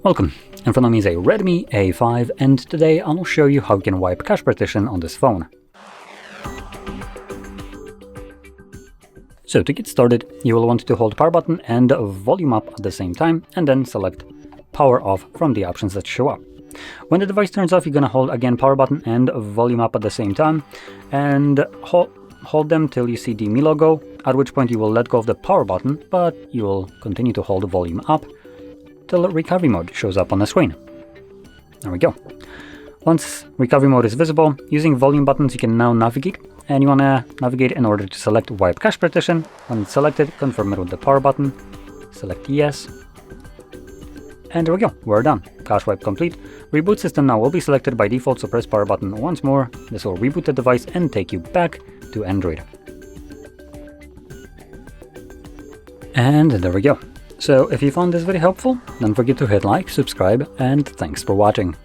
Welcome, in front of me is a Redmi A5 and today I'll show you how you can wipe cache partition on this phone. So to get started, you will want to hold power button and volume up at the same time and then select power off from the options that show up. When the device turns off, you're going to hold again power button and volume up at the same time and hold them till you see the Mi logo, at which point you will let go of the power button, but you will continue to hold the volume up till recovery mode shows up on the screen. There we go. Once recovery mode is visible, using volume buttons you can now navigate, and you want to navigate in order to select wipe cache partition. When it's selected, confirm it with the power button, select yes, and there we go, we're done. Cache wipe complete. Reboot system now will be selected by default, so press power button once more. This will reboot the device and take you back to Android. And there we go. So if you found this video helpful, don't forget to hit like, subscribe, and thanks for watching.